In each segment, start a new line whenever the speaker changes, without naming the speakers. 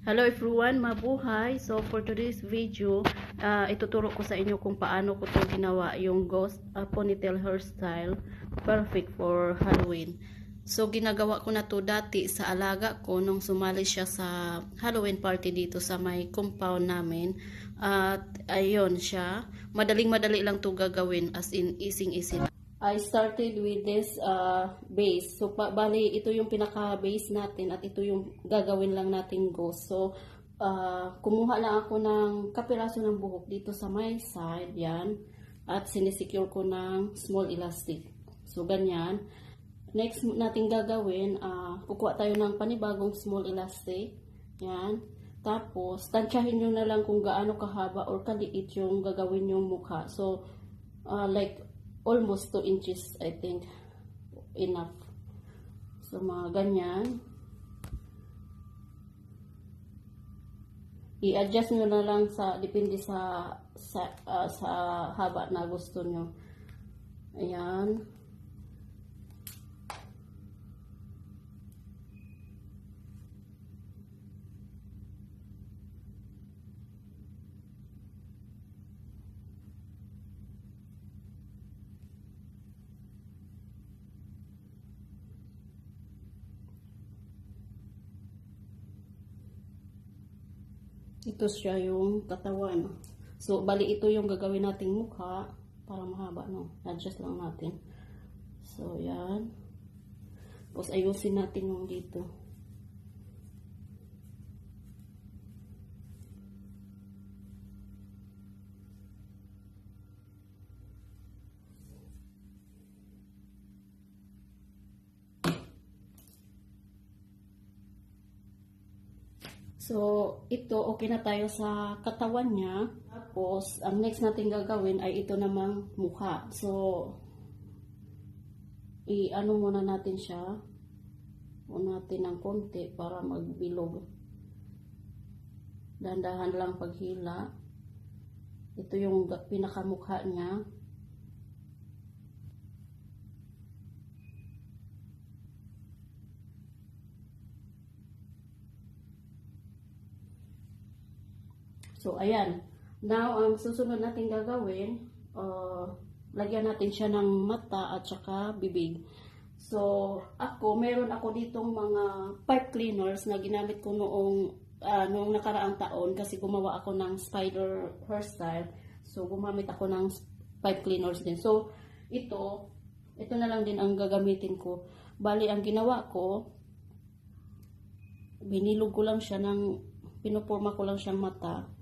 Hello everyone, mabuhay! So for today's video, ituturo ko sa inyo kung paano ko to ginawa yung ghost ponytail hairstyle, perfect for Halloween. So ginagawa ko na to dati sa alaga ko nung sumali siya sa Halloween party dito sa may compound namin. At ayun siya, madaling-madali lang to gagawin, as in easy-easy. I started with this base. So, bali, ito yung pinaka-base natin at ito yung gagawin lang natin ghost. So, kumuha lang ako ng kapiraso ng buhok dito sa my side, yan. At sinisecure ko ng small elastic. So, ganyan. Next natin gagawin, kukuha tayo ng panibagong small elastic. Yan. Tapos, tansyahin nyo na lang kung gaano kahaba or kaliit yung gagawin yung mukha. So, like, almost 2 inches, I think, enough. So, mga ganyan. I-adjust nyo na lang depende sa haba na gusto nyo. Ayan. Ito siya yung katawan. So, bali ito yung gagawin nating mukha para mahaba, no? Adjust lang natin. So, yan. Tapos, ayusin natin yung dito. So, ito, okay na tayo sa katawan niya. Tapos, ang next natin gagawin ay ito namang mukha. So, i-ano muna natin siya. Una natin ng konti para magbilog. Dahan-dahan lang paghila. Ito yung pinakamukha niya. So, ayan. Now, ang susunod natin gagawin, lagyan natin siya ng mata at saka bibig. So, meron ako ditong mga pipe cleaners na ginamit ko noong nakaraang taon kasi gumawa ako ng spider hairstyle. So, gumamit ako ng pipe cleaners din. So, ito na lang din ang gagamitin ko. Bali, ang ginawa ko, binilog ko lang siya pinuporma ko lang siyang mata.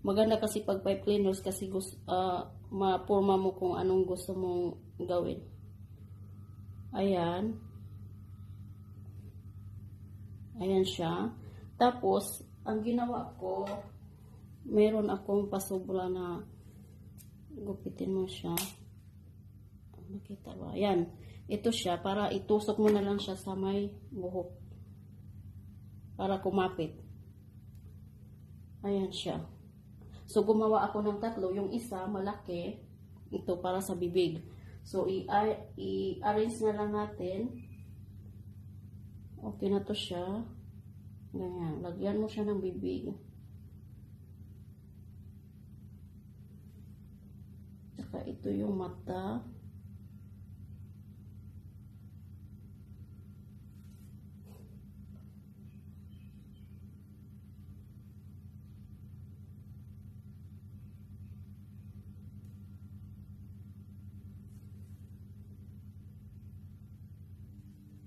Maganda kasi pag pipe cleaners kasi ma-forma mo kung anong gusto mong gawin. Ayan. Ayan siya. Tapos, ang ginawa ko, meron akong pasubla na gupitin mo siya. Nakita ba? Ayan. Ito siya, para itusok mo na lang siya sa may buhok. Para kumapit. Ayan siya. So, gumawa ako ng tatlo. Yung isa, malaki. Ito, para sa bibig. So, i-arrange na lang natin. Okay na to siya. Ganyan. Lagyan mo siya ng bibig. Saka ito yung mata.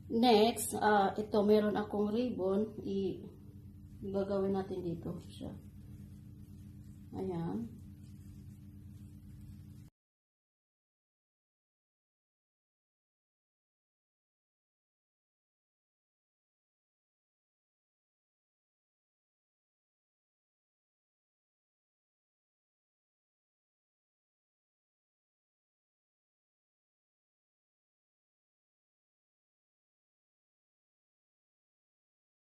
Next, ito, meron akong ribbon. Gagawin natin dito siya. Ayan.